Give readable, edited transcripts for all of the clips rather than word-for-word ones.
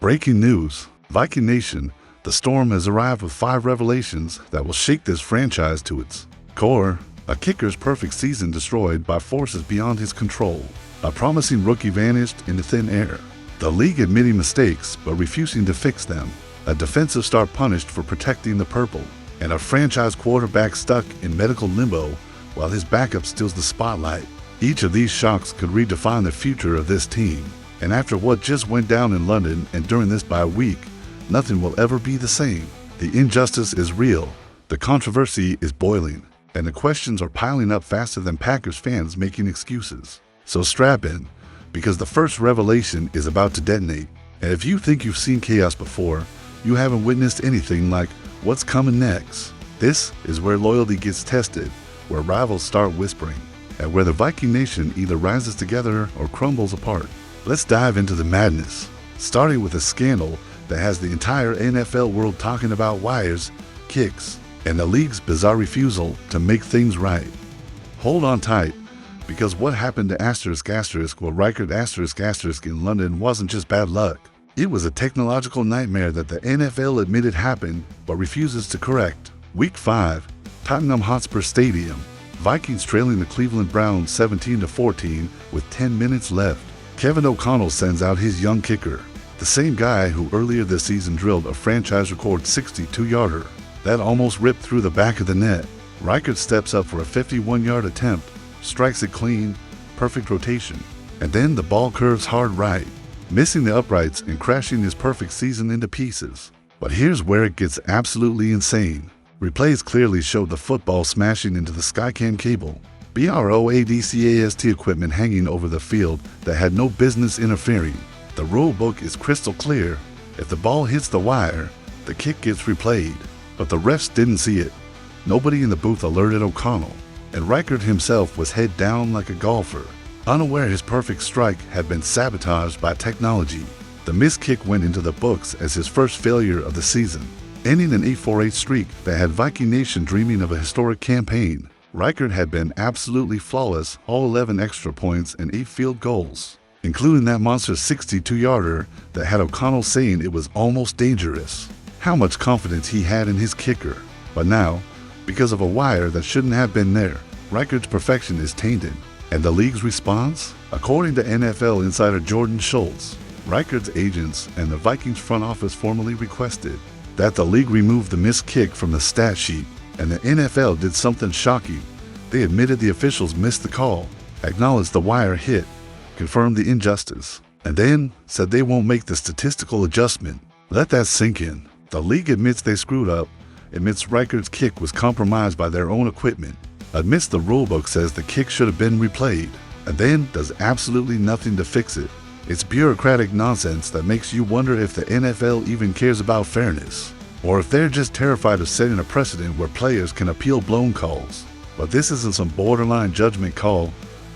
Breaking news, Viking Nation, the storm has arrived with 5 revelations that will shake this franchise to its core. A kicker's perfect season destroyed by forces beyond his control. A promising rookie vanished into thin air. The league admitting mistakes but refusing to fix them. A defensive star punished for protecting the purple. And a franchise quarterback stuck in medical limbo while his backup steals the spotlight. Each of these shocks could redefine the future of this team. And after what just went down in London and during this bye week, nothing will ever be the same. The injustice is real, the controversy is boiling, and the questions are piling up faster than Packers fans making excuses. So strap in, because the first revelation is about to detonate. And if you think you've seen chaos before, you haven't witnessed anything like what's coming next. This is where loyalty gets tested, where rivals start whispering, and where the Viking Nation either rises together or crumbles apart. Let's dive into the madness, starting with a scandal that has the entire NFL world talking about wires, kicks, and the league's bizarre refusal to make things right. Hold on tight, because what happened to Will Riker in London wasn't just bad luck. It was a technological nightmare that the NFL admitted happened but refuses to correct. Week 5, Tottenham Hotspur Stadium. Vikings trailing the Cleveland Browns 17-14 with 10 minutes left. Kevin O'Connell sends out his young kicker, the same guy who earlier this season drilled a franchise record 62-yarder. That almost ripped through the back of the net. Riker steps up for a 51-yard attempt, strikes it clean, perfect rotation, and then the ball curves hard right, missing the uprights and crashing his perfect season into pieces. But here's where it gets absolutely insane. Replays clearly showed the football smashing into the Skycam cable. BROADCAST equipment hanging over the field that had no business interfering. The rule book is crystal clear. If the ball hits the wire, the kick gets replayed. But the refs didn't see it. Nobody in the booth alerted O'Connell, and Riker himself was head down like a golfer, unaware his perfect strike had been sabotaged by technology. The missed kick went into the books as his first failure of the season, ending an 8-4-8 streak that had Viking Nation dreaming of a historic campaign. Riker had been absolutely flawless, all 11 extra points and 8 field goals, including that monster 62-yarder that had O'Connell saying it was almost dangerous. How much confidence he had in his kicker. But now, because of a wire that shouldn't have been there, Riker's perfection is tainted. And the league's response? According to NFL insider Jordan Schultz, Riker's agents and the Vikings front office formally requested that the league remove the missed kick from the stat sheet. And the NFL did something shocking. They admitted the officials missed the call, acknowledged the wire hit, confirmed the injustice, and then said they won't make the statistical adjustment. Let that sink in. The league admits they screwed up, admits Riker's kick was compromised by their own equipment, admits the rulebook says the kick should have been replayed, and then does absolutely nothing to fix it. It's bureaucratic nonsense that makes you wonder if the NFL even cares about fairness, or if they're just terrified of setting a precedent where players can appeal blown calls. But this isn't some borderline judgment call.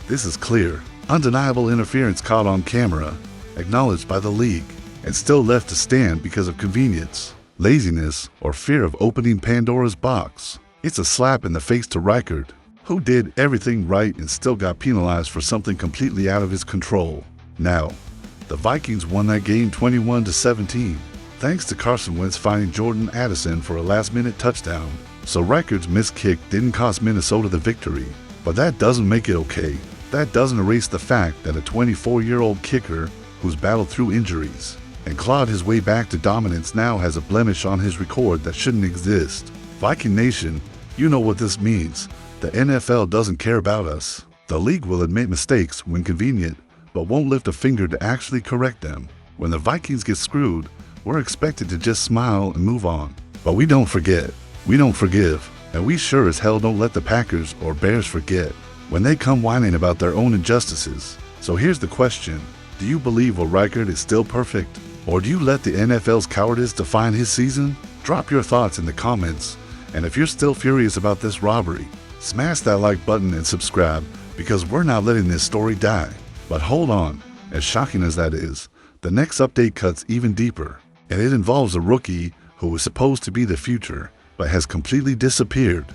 This is clear, undeniable interference caught on camera, acknowledged by the league, and still left to stand because of convenience, laziness, or fear of opening Pandora's box. It's a slap in the face to Riker, who did everything right and still got penalized for something completely out of his control. Now, the Vikings won that game 21-17. Thanks to Carson Wentz finding Jordan Addison for a last-minute touchdown. So Riker's missed kick didn't cost Minnesota the victory. But that doesn't make it okay. That doesn't erase the fact that a 24-year-old kicker who's battled through injuries and clawed his way back to dominance now has a blemish on his record that shouldn't exist. Viking Nation, you know what this means. The NFL doesn't care about us. The league will admit mistakes when convenient, but won't lift a finger to actually correct them. When the Vikings get screwed, we're expected to just smile and move on. But we don't forget, we don't forgive, and we sure as hell don't let the Packers or Bears forget when they come whining about their own injustices. So here's the question. Do you believe Will Riker is still perfect? Or do you let the NFL's cowardice define his season? Drop your thoughts in the comments, and if you're still furious about this robbery, smash that like button and subscribe, because we're not letting this story die. But hold on, as shocking as that is, the next update cuts even deeper. And it involves a rookie who was supposed to be the future, but has completely disappeared.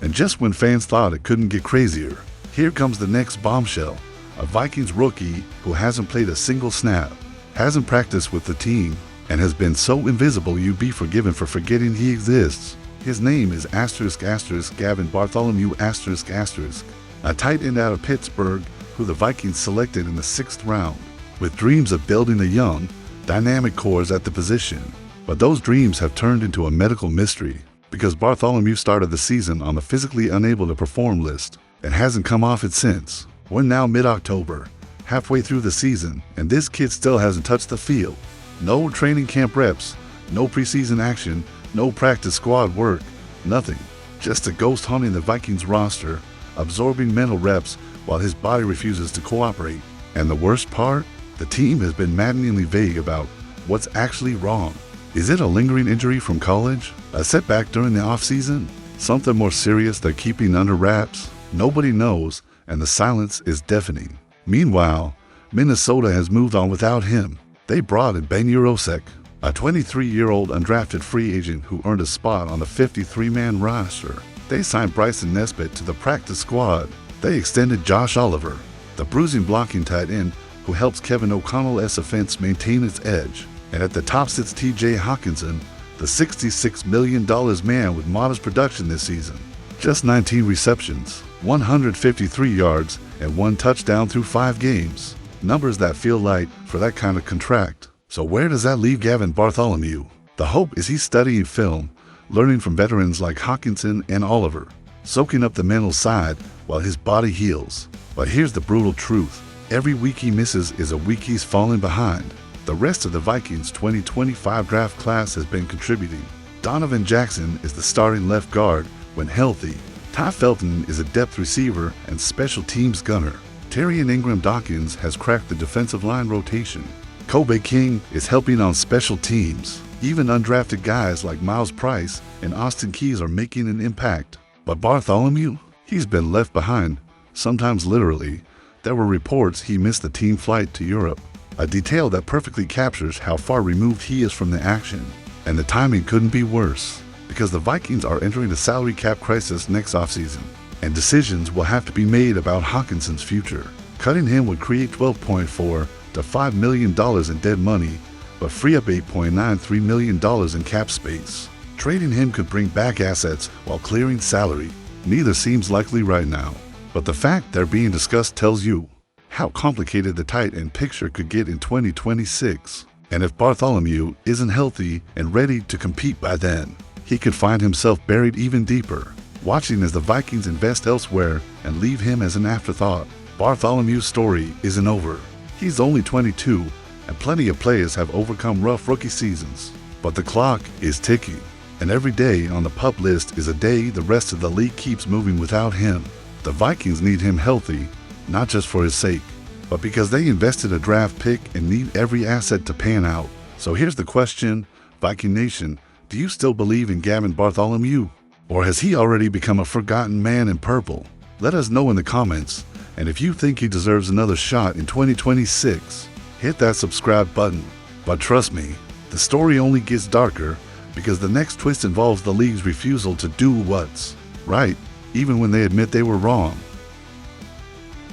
And just when fans thought it couldn't get crazier, here comes the next bombshell, a Vikings rookie who hasn't played a single snap. hasn't practiced with the team, and has been so invisible you'd be forgiven for forgetting he exists. His name is Gavin Bartholomew ***, a tight end out of Pittsburgh who the Vikings selected in the 6th round, with dreams of building a young, dynamic core at the position. But those dreams have turned into a medical mystery, because Bartholomew started the season on the physically unable to perform list and hasn't come off it since. We're now mid-October, halfway through the season, and this kid still hasn't touched the field. No training camp reps, no preseason action, no practice squad work, nothing. Just a ghost haunting the Vikings roster, absorbing mental reps while his body refuses to cooperate. And the worst part? The team has been maddeningly vague about what's actually wrong. Is it a lingering injury from college? A setback during the offseason? Something more serious they're keeping under wraps? Nobody knows, and the silence is deafening. Meanwhile, Minnesota has moved on without him. They brought in Ben Urosek, a 23-year-old undrafted free agent who earned a spot on the 53-man roster. They signed Bryson Nesbitt to the practice squad. They extended Josh Oliver, the bruising blocking tight end who helps Kevin O'Connell's offense maintain its edge. And at the top sits TJ Hawkinson, the $66 million man with modest production this season. Just 19 receptions, 153 yards, and 1 touchdown through 5 games. Numbers that feel light for that kind of contract. So where does that leave Gavin Bartholomew? The hope is he's studying film, learning from veterans like Hawkinson and Oliver, soaking up the mental side while his body heals. But here's the brutal truth. Every week he misses is a week he's falling behind. The rest of the Vikings 2025 draft class has been contributing. Donovan Jackson is the starting left guard when healthy. Ty Felton is a depth receiver and special teams gunner. Terrian Ingram Dawkins has cracked the defensive line rotation. Kobe King is helping on special teams. Even undrafted guys like Miles Price and Austin Keys are making an impact. But Bartholomew? He's been left behind, sometimes literally. There were reports he missed the team flight to Europe, a detail that perfectly captures how far removed he is from the action. And the timing couldn't be worse, because the Vikings are entering a salary cap crisis next offseason, and decisions will have to be made about Hawkinson's future. Cutting him would create $12.4 to $5 million in dead money, but free up $8.93 million in cap space. Trading him could bring back assets while clearing salary. Neither seems likely right now, but the fact they're being discussed tells you how complicated the tight end picture could get in 2026. And if Bartholomew isn't healthy and ready to compete by then, he could find himself buried even deeper, watching as the Vikings invest elsewhere and leave him as an afterthought. Bartholomew's story isn't over. He's only 22, and plenty of players have overcome rough rookie seasons. But the clock is ticking, and every day on the PUP list is a day the rest of the league keeps moving without him. The Vikings need him healthy, not just for his sake, but because they invested a draft pick and need every asset to pan out. So here's the question, Viking Nation, do you still believe in Gavin Bartholomew? Or has he already become a forgotten man in purple? Let us know in the comments, and if you think he deserves another shot in 2026, hit that subscribe button. But trust me, the story only gets darker because the next twist involves the league's refusal to do what's right, even when they admit they were wrong.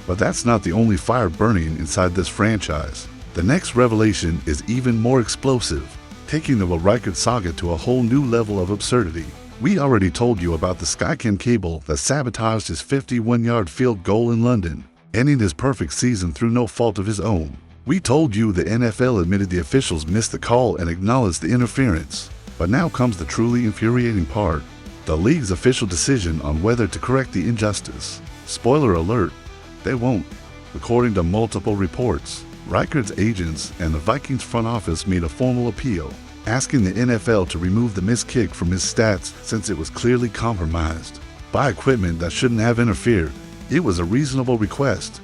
But that's not the only fire burning inside this franchise. The next revelation is even more explosive, taking the Will Riker saga to a whole new level of absurdity. We already told you about the Skycam cable that sabotaged his 51-yard field goal in London, ending his perfect season through no fault of his own. We told you the NFL admitted the officials missed the call and acknowledged the interference. But now comes the truly infuriating part, the league's official decision on whether to correct the injustice. Spoiler alert, they won't. According to multiple reports, Riker's agents and the Vikings front office made a formal appeal, asking the NFL to remove the missed kick from his stats since it was clearly compromised by equipment that shouldn't have interfered. It was a reasonable request,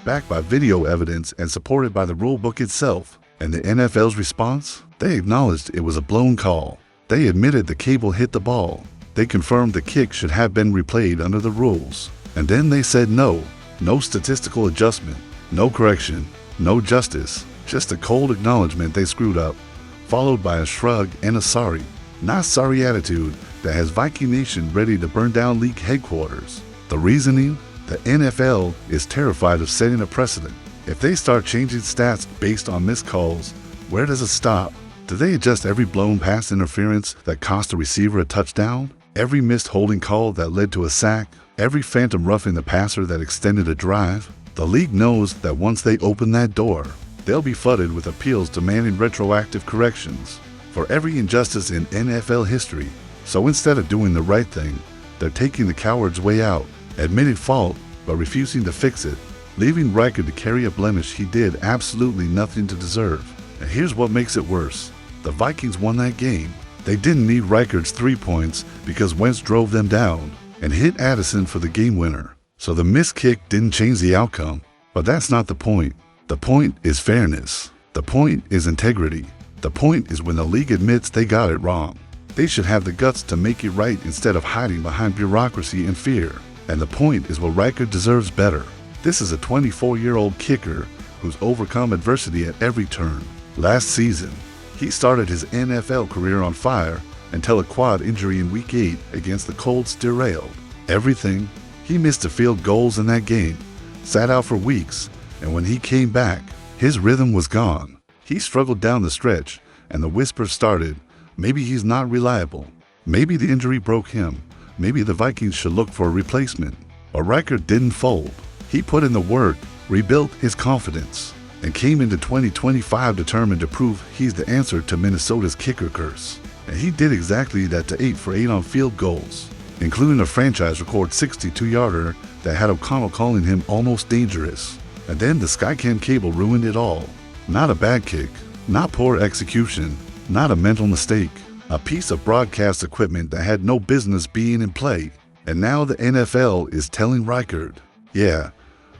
backed by video evidence and supported by the rulebook itself. And the NFL's response? They acknowledged it was a blown call. They admitted the cable hit the ball. They confirmed the kick should have been replayed under the rules. And then they said no statistical adjustment, no correction, no justice, just a cold acknowledgement they screwed up, followed by a shrug and a sorry, not sorry attitude that has Viking Nation ready to burn down league headquarters. The reasoning? The NFL is terrified of setting a precedent. If they start changing stats based on missed calls, Where does it stop? Do they adjust every blown pass interference that cost a receiver a touchdown? Every missed holding call that led to a sack? Every phantom roughing the passer that extended a drive? The league knows that once they open that door, they'll be flooded with appeals demanding retroactive corrections for every injustice in NFL history. So instead of doing the right thing, they're taking the coward's way out, admitting fault but refusing to fix it, leaving Riker to carry a blemish he did absolutely nothing to deserve. And here's what makes it worse. The Vikings won that game. They didn't need Riker's 3 points because Wentz drove them down and hit Addison for the game winner. So the missed kick didn't change the outcome. But that's not the point. The point is fairness. The point is integrity. The point is when the league admits they got it wrong. They should have the guts to make it right instead of hiding behind bureaucracy and fear. And the point is what Riker deserves better. This is a 24-year-old kicker who's overcome adversity at every turn. Last season, he started his NFL career on fire until a quad injury in Week 8 against the Colts derailed everything. He missed 2 field goals in that game, sat out for weeks, and when he came back, his rhythm was gone. He struggled down the stretch, and the whispers started, maybe he's not reliable. Maybe the injury broke him. Maybe the Vikings should look for a replacement. But Riker didn't fold. He put in the work, rebuilt his confidence, and came into 2025 determined to prove he's the answer to Minnesota's kicker curse. And he did exactly that to 8 for 8 on field goals, including a franchise record 62-yarder that had O'Connell calling him almost dangerous. And then the Skycam cable ruined it all. Not a bad kick, not poor execution, not a mental mistake. A piece of broadcast equipment that had no business being in play. And now the NFL is telling Riker, yeah,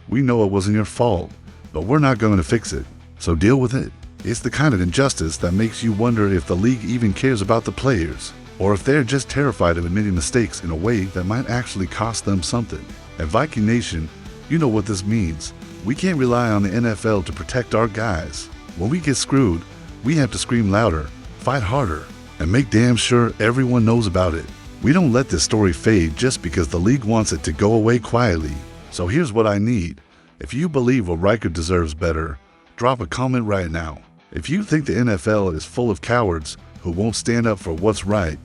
we know it wasn't your fault, but we're not going to fix it, so deal with it. It's the kind of injustice that makes you wonder if the league even cares about the players, or if they're just terrified of admitting mistakes in a way that might actually cost them something. At Viking Nation, you know what this means. We can't rely on the NFL to protect our guys. When we get screwed, we have to scream louder, fight harder, and make damn sure everyone knows about it. We don't let this story fade just because the league wants it to go away quietly. So here's what I need. If you believe what Riker deserves better, drop a comment right now. If you think the NFL is full of cowards who won't stand up for what's right,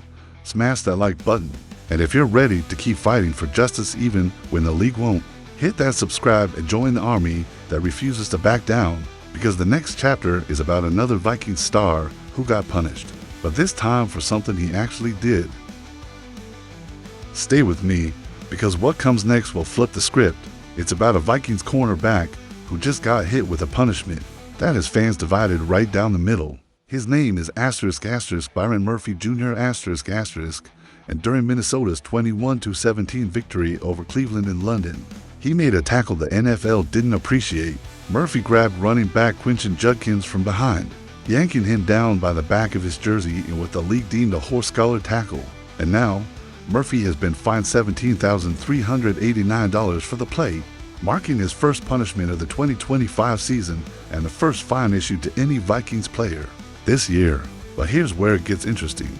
smash that like button. And if you're ready to keep fighting for justice even when the league won't, hit that subscribe and join the army that refuses to back down, because the next chapter is about another Viking star who got punished, but this time for something he actually did. Stay with me, because what comes next will flip the script. It's about a Vikings cornerback who just got hit with a punishment that has fans divided right down the middle. His name is *** Byron Murphy Jr. ***, and during Minnesota's 21-17 victory over Cleveland in London, he made a tackle the NFL didn't appreciate. Murphy grabbed running back Quinton Judkins from behind, yanking him down by the back of his jersey in what the league deemed a horse collar tackle. And now, Murphy has been fined $17,389 for the play, marking his first punishment of the 2025 season and the first fine issued to any Vikings player this year. But here's where it gets interesting.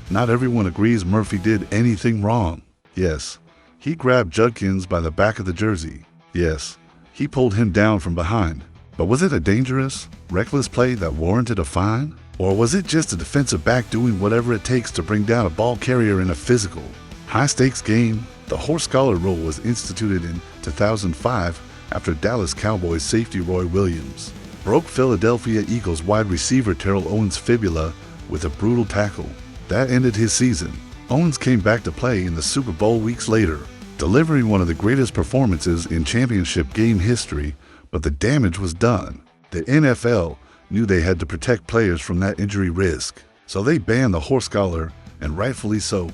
Not everyone agrees Murphy did anything wrong. Yes, he grabbed Judkins by the back of the jersey. Yes, he pulled him down from behind. But was it a dangerous, reckless play that warranted a fine? Or was it just a defensive back doing whatever it takes to bring down a ball carrier in a physical, high-stakes game? The horse collar rule was instituted in 2005 after Dallas Cowboys safety Roy Williams broke Philadelphia Eagles wide receiver Terrell Owens' fibula with a brutal tackle. That ended his season. Owens came back to play in the Super Bowl weeks later, delivering one of the greatest performances in championship game history, but the damage was done. The NFL knew they had to protect players from that injury risk, so they banned the horse collar, and rightfully so.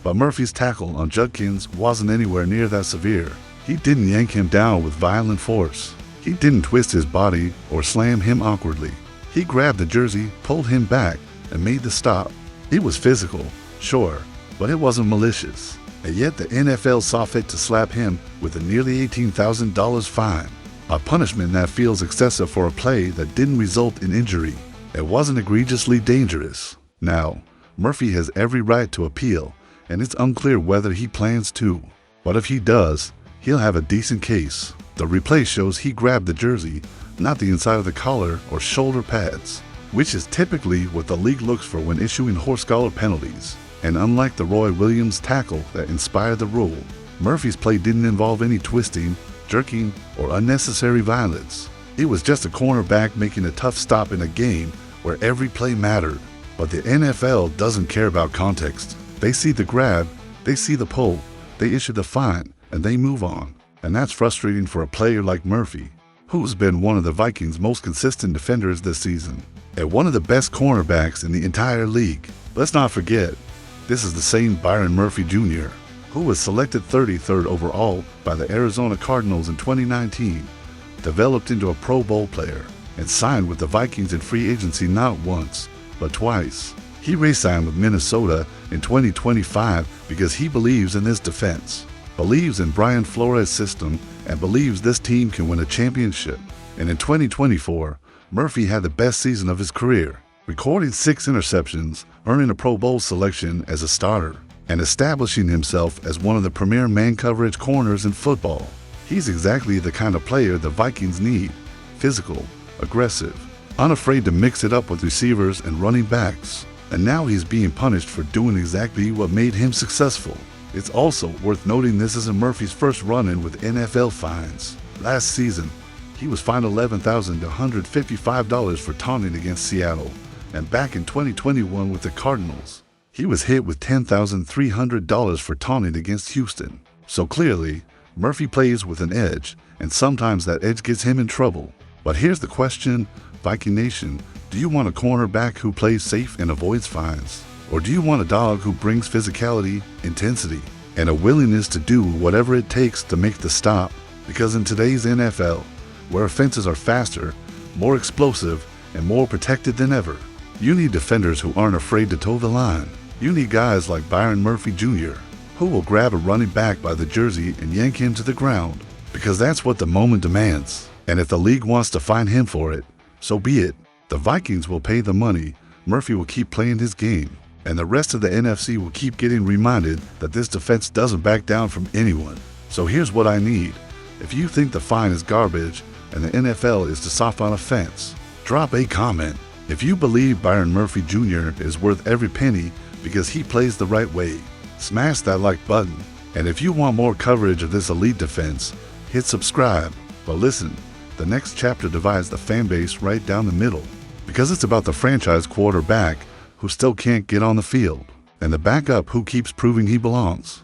But Murphy's tackle on Judkins wasn't anywhere near that severe. He didn't yank him down with violent force. He didn't twist his body or slam him awkwardly. He grabbed the jersey, pulled him back, and made the stop. It was physical, sure, but it wasn't malicious. And yet the NFL saw fit to slap him with a nearly $18,000 fine. A punishment that feels excessive for a play that didn't result in injury. It wasn't egregiously dangerous. Now, Murphy has every right to appeal, and it's unclear whether he plans to. But if he does, he'll have a decent case. The replay shows he grabbed the jersey, not the inside of the collar or shoulder pads. which is typically what the league looks for when issuing horse collar penalties. And unlike the Roy Williams tackle that inspired the rule, Murphy's play didn't involve any twisting, jerking, or unnecessary violence. It was just a cornerback making a tough stop in a game where every play mattered. But the NFL doesn't care about context. They see the grab, they see the pull, they issue the fine, and they move on. And that's frustrating for a player like Murphy, who's been one of the Vikings' most consistent defenders this season, and one of the best cornerbacks in the entire league. Let's not forget, this is the same Byron Murphy Jr., who was selected 33rd overall by the Arizona Cardinals in 2019, developed into a Pro Bowl player, and signed with the Vikings in free agency not once, but twice. He re-signed with Minnesota in 2025 because he believes in this defense, believes in Brian Flores' system, and believes this team can win a championship. And in 2024, Murphy had the best season of his career, recording 6 interceptions, earning a Pro Bowl selection as a starter, and establishing himself as one of the premier man coverage corners in football. He's exactly the kind of player the Vikings need: physical, aggressive, unafraid to mix it up with receivers and running backs. And now he's being punished for doing exactly what made him successful. It's also worth noting this isn't Murphy's first run-in with NFL fines. Last season, he was fined $11,155 for taunting against Seattle, and back in 2021 with the Cardinals, he was hit with $10,300 for taunting against Houston. So clearly, Murphy plays with an edge, and sometimes that edge gets him in trouble. But here's the question, Viking Nation: do you want a cornerback who plays safe and avoids fines? Or do you want a dog who brings physicality, intensity, and a willingness to do whatever it takes to make the stop? Because in today's NFL, where offenses are faster, more explosive, and more protected than ever, you need defenders who aren't afraid to toe the line. You need guys like Byron Murphy Jr., who will grab a running back by the jersey and yank him to the ground, because that's what the moment demands. And if the league wants to fine him for it, so be it. The Vikings will pay the money, Murphy will keep playing his game, and the rest of the NFC will keep getting reminded that this defense doesn't back down from anyone. So here's what I need. If you think the fine is garbage and the NFL is to soft on offense, drop a comment. If you believe Byron Murphy Jr. is worth every penny because he plays the right way, smash that like button. And if you want more coverage of this elite defense, hit subscribe. But listen, the next chapter divides the fan base right down the middle, because it's about the franchise quarterback who still can't get on the field, and the backup who keeps proving he belongs.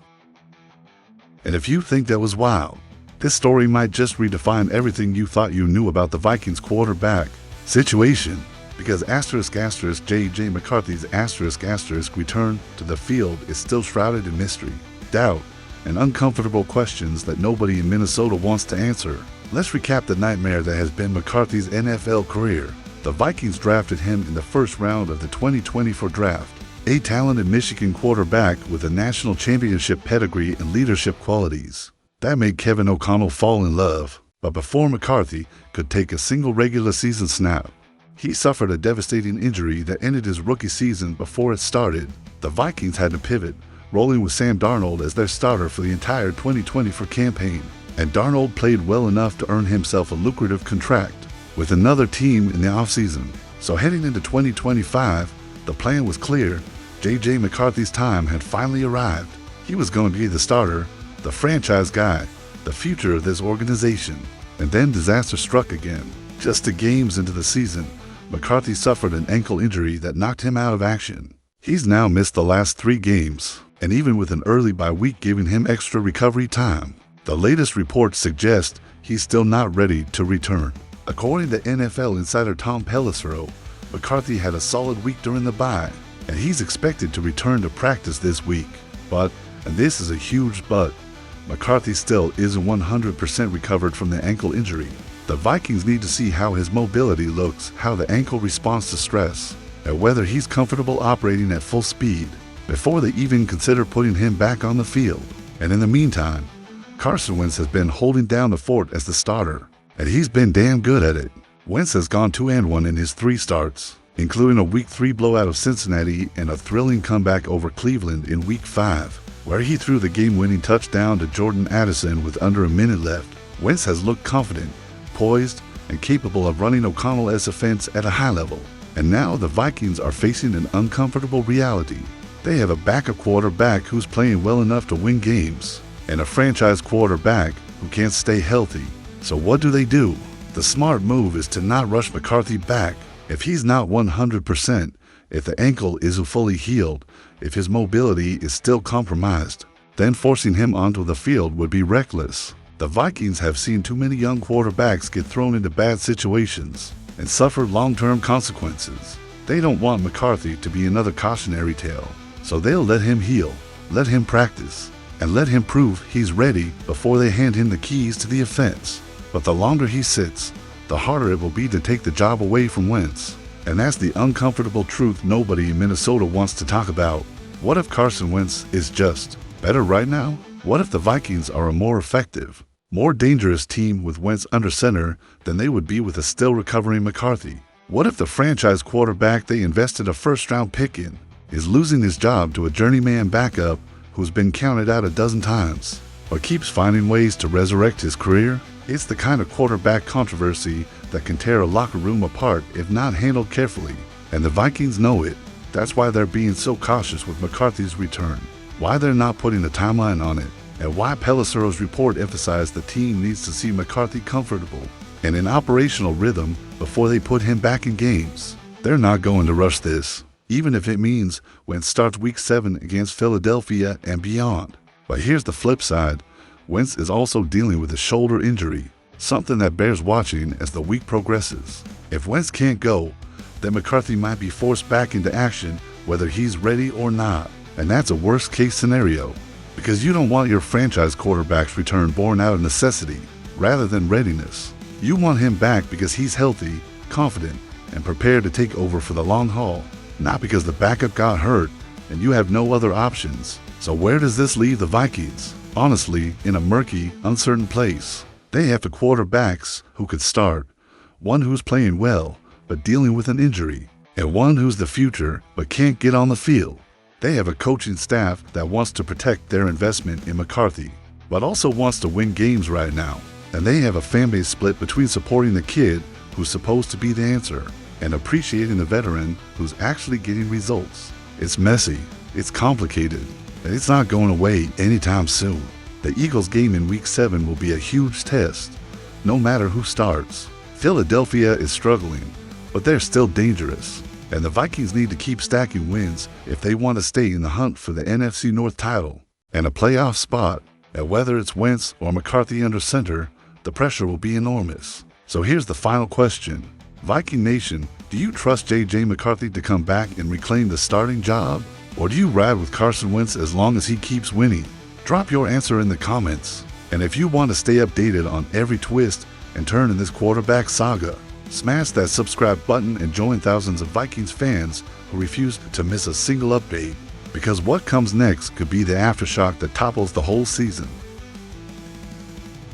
And if you think that was wild, this story might just redefine everything you thought you knew about the Vikings quarterback situation, because **J.J. McCarthy's ** return to the field is still shrouded in mystery, doubt, and uncomfortable questions that nobody in Minnesota wants to answer. Let's recap the nightmare that has been McCarthy's NFL career. The Vikings drafted him in the first round of the 2024 draft, a talented Michigan quarterback with a national championship pedigree and leadership qualities. That made Kevin O'Connell fall in love. But before McCarthy could take a single regular season snap, he suffered a devastating injury that ended his rookie season before it started. The Vikings had to pivot, rolling with Sam Darnold as their starter for the entire 2024 campaign. And Darnold played well enough to earn himself a lucrative contract with another team in the offseason. So heading into 2025, the plan was clear. J.J. McCarthy's time had finally arrived. He was going to be the starter, the franchise guy, the future of this organization. And then disaster struck again. Just 2 games into the season, McCarthy suffered an ankle injury that knocked him out of action. He's now missed the last 3 games, and even with an early bye week giving him extra recovery time. The latest reports suggest he's still not ready to return. According to NFL insider Tom Pelissero, McCarthy had a solid week during the bye, and he's expected to return to practice this week. But, and this is a huge but, McCarthy still isn't 100% recovered from the ankle injury. The Vikings need to see how his mobility looks, how the ankle responds to stress, and whether he's comfortable operating at full speed before they even consider putting him back on the field. And in the meantime, Carson Wentz has been holding down the fort as the starter, and he's been damn good at it. Wentz has gone 2-1 in his 3 starts, including a Week 3 blowout of Cincinnati and a thrilling comeback over Cleveland in Week 5, where he threw the game-winning touchdown to Jordan Addison with under a minute left. Wentz has looked confident, poised, and capable of running O'Connell's offense at a high level. And now the Vikings are facing an uncomfortable reality. They have a backup quarterback who's playing well enough to win games, and a franchise quarterback who can't stay healthy. So what do? The smart move is to not rush McCarthy back. If he's not 100%, if the ankle isn't fully healed, if his mobility is still compromised, then forcing him onto the field would be reckless. The Vikings have seen too many young quarterbacks get thrown into bad situations and suffer long-term consequences. They don't want McCarthy to be another cautionary tale, so they'll let him heal, let him practice, and let him prove he's ready before they hand him the keys to the offense. But the longer he sits, the harder it will be to take the job away from Wentz. And that's the uncomfortable truth nobody in Minnesota wants to talk about. What if Carson Wentz is just better right now? What if the Vikings are a more effective, more dangerous team with Wentz under center than they would be with a still recovering McCarthy? What if the franchise quarterback they invested a first-round pick in is losing his job to a journeyman backup who's been counted out a dozen times, or keeps finding ways to resurrect his career? It's the kind of quarterback controversy that can tear a locker room apart if not handled carefully, and the Vikings know it. That's why they're being so cautious with McCarthy's return, why they're not putting a timeline on it, and why Pelissero's report emphasized the team needs to see McCarthy comfortable and in operational rhythm before they put him back in games. They're not going to rush this, even if it means Wentz starts Week 7 against Philadelphia and beyond. But here's the flip side. Wentz is also dealing with a shoulder injury, something that bears watching as the week progresses. If Wentz can't go, then McCarthy might be forced back into action whether he's ready or not. And that's a worst-case scenario, because you don't want your franchise quarterback's return born out of necessity rather than readiness. You want him back because he's healthy, confident, and prepared to take over for the long haul, not because the backup got hurt and you have no other options. So where does this leave the Vikings? Honestly, in a murky, uncertain place. They have the quarterbacks who could start, one who's playing well but dealing with an injury, and one who's the future but can't get on the field. They have a coaching staff that wants to protect their investment in McCarthy, but also wants to win games right now. And they have a fanbase split between supporting the kid who's supposed to be the answer and appreciating the veteran who's actually getting results. It's messy, it's complicated, and it's not going away anytime soon. The Eagles game in Week 7 will be a huge test, no matter who starts. Philadelphia is struggling, but they're still dangerous, and the Vikings need to keep stacking wins if they want to stay in the hunt for the NFC North title and a playoff spot. And whether it's Wentz or McCarthy under center, the pressure will be enormous. So here's the final question. Viking Nation, do you trust J.J. McCarthy to come back and reclaim the starting job? Or do you ride with Carson Wentz as long as he keeps winning? Drop your answer in the comments. And if you want to stay updated on every twist and turn in this quarterback saga, smash that subscribe button and join thousands of Vikings fans who refuse to miss a single update. Because what comes next could be the aftershock that topples the whole season.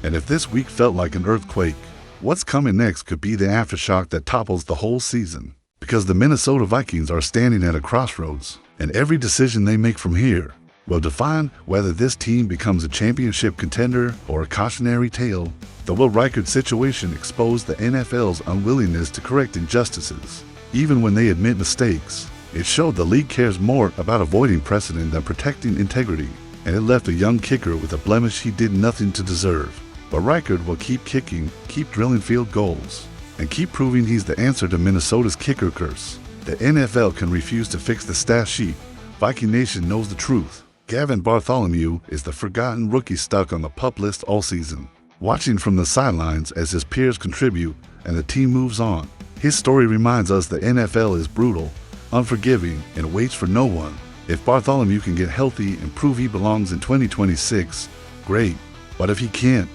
And if this week felt like an earthquake, what's coming next could be the aftershock that topples the whole season. Because the Minnesota Vikings are standing at a crossroads, and every decision they make from here will define whether this team becomes a championship contender or a cautionary tale. The Will Riker situation exposed the NFL's unwillingness to correct injustices, even when they admit mistakes. It showed the league cares more about avoiding precedent than protecting integrity, and it left a young kicker with a blemish he did nothing to deserve. But Riker will keep kicking, keep drilling field goals, and keep proving he's the answer to Minnesota's kicker curse. The NFL can refuse to fix the stat sheet. Viking Nation knows the truth. Gavin Bartholomew is the forgotten rookie stuck on the PUP list all season, watching from the sidelines as his peers contribute and the team moves on. His story reminds us the NFL is brutal, unforgiving, and waits for no one. If Bartholomew can get healthy and prove he belongs in 2026, great. But if he can't,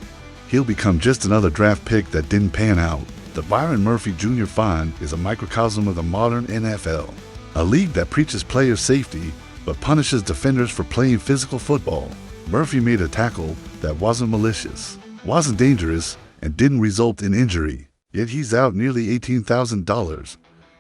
he'll become just another draft pick that didn't pan out. The Byron Murphy Jr. find is a microcosm of the modern NFL, a league that preaches player safety but punishes defenders for playing physical football. Murphy made a tackle that wasn't malicious, wasn't dangerous, and didn't result in injury. Yet he's out nearly $18,000.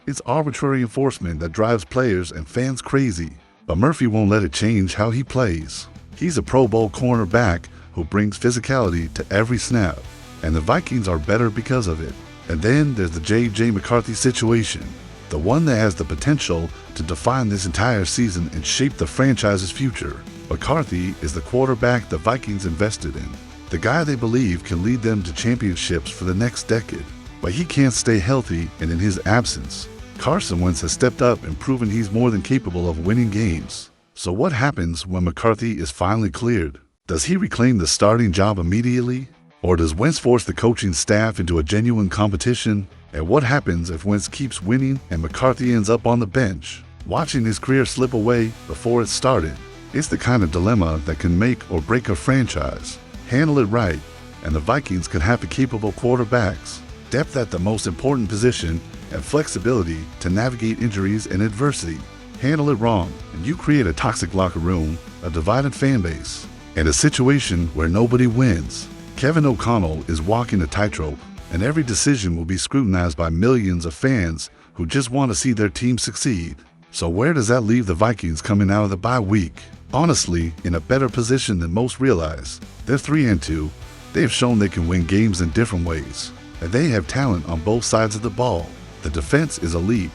It's arbitrary enforcement that drives players and fans crazy. But Murphy won't let it change how he plays. He's a Pro Bowl cornerback who brings physicality to every snap, and the Vikings are better because of it. And then there's the J.J. McCarthy situation. the one that has the potential to define this entire season and shape the franchise's future. McCarthy is the quarterback the Vikings invested in, the guy they believe can lead them to championships for the next decade. But he can't stay healthy, and in his absence, Carson Wentz has stepped up and proven he's more than capable of winning games. So what happens when McCarthy is finally cleared? Does he reclaim the starting job immediately? Or does Wentz force the coaching staff into a genuine competition? And what happens if Wentz keeps winning and McCarthy ends up on the bench, watching his career slip away before it started? It's the kind of dilemma that can make or break a franchise. Handle it right, and the Vikings could have the capable quarterbacks, depth at the most important position, and flexibility to navigate injuries and adversity. Handle it wrong, and you create a toxic locker room, a divided fan base, and a situation where nobody wins. Kevin O'Connell is walking a tightrope, and every decision will be scrutinized by millions of fans who just want to see their team succeed. So where does that leave the Vikings coming out of the bye week? Honestly, in a better position than most realize. They're 3-2. They have shown they can win games in different ways, and they have talent on both sides of the ball. The defense is elite,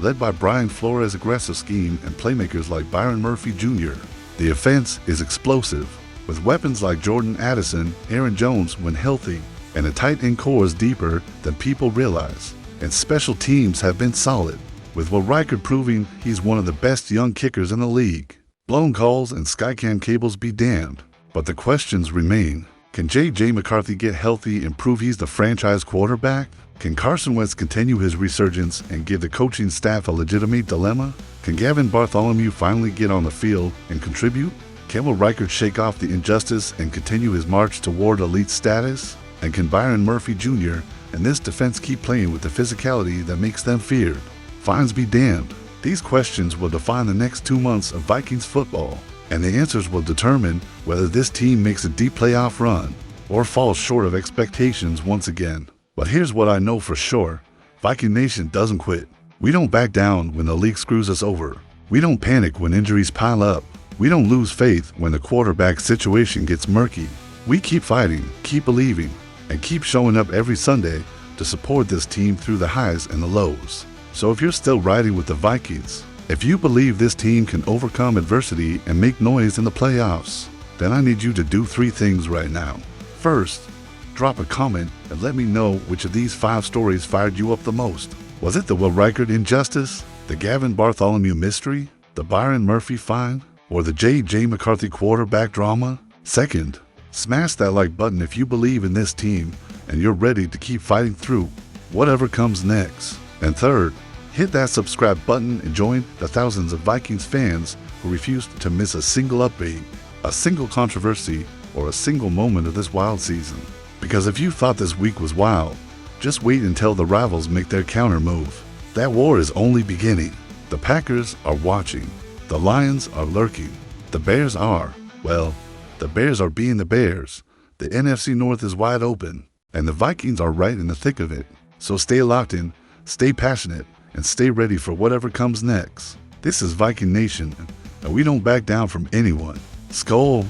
led by Brian Flores' aggressive scheme and playmakers like Byron Murphy Jr. The offense is explosive, with weapons like Jordan Addison, Aaron Jones when healthy, and a tight end core is deeper than people realize. And special teams have been solid, with Will Riker proving he's one of the best young kickers in the league. Blown calls and Skycam cables be damned, but the questions remain. Can J.J. McCarthy get healthy and prove he's the franchise quarterback? Can Carson Wentz continue his resurgence and give the coaching staff a legitimate dilemma? Can Gavin Bartholomew finally get on the field and contribute? Can Will Riker shake off the injustice and continue his march toward elite status? And can Byron Murphy Jr. and this defense keep playing with the physicality that makes them feared? Fines be damned. These questions will define the next 2 months of Vikings football, and the answers will determine whether this team makes a deep playoff run or falls short of expectations once again. But here's what I know for sure. Viking Nation doesn't quit. We don't back down when the league screws us over. We don't panic when injuries pile up. We don't lose faith when the quarterback situation gets murky. We keep fighting, keep believing, and keep showing up every Sunday to support this team through the highs and the lows. So if you're still riding with the Vikings, if you believe this team can overcome adversity and make noise in the playoffs, then I need you to do 3 things right now. First, drop a comment and let me know which of these 5 stories fired you up the most. Was it the Will Riker injustice, the Gavin Bartholomew mystery, the Byron Murphy fine, or the J.J. McCarthy quarterback drama? Second, smash that like button if you believe in this team and you're ready to keep fighting through whatever comes next. And third, hit that subscribe button and join the thousands of Vikings fans who refuse to miss a single update, a single controversy, or a single moment of this wild season. Because if you thought this week was wild, just wait until the rivals make their counter move. That war is only beginning. The Packers are watching. The Lions are lurking. The Bears are, well, the Bears are being the Bears. The NFC North is wide open, and the Vikings are right in the thick of it. So stay locked in, stay passionate, and stay ready for whatever comes next. This is Viking Nation, and we don't back down from anyone. Skol!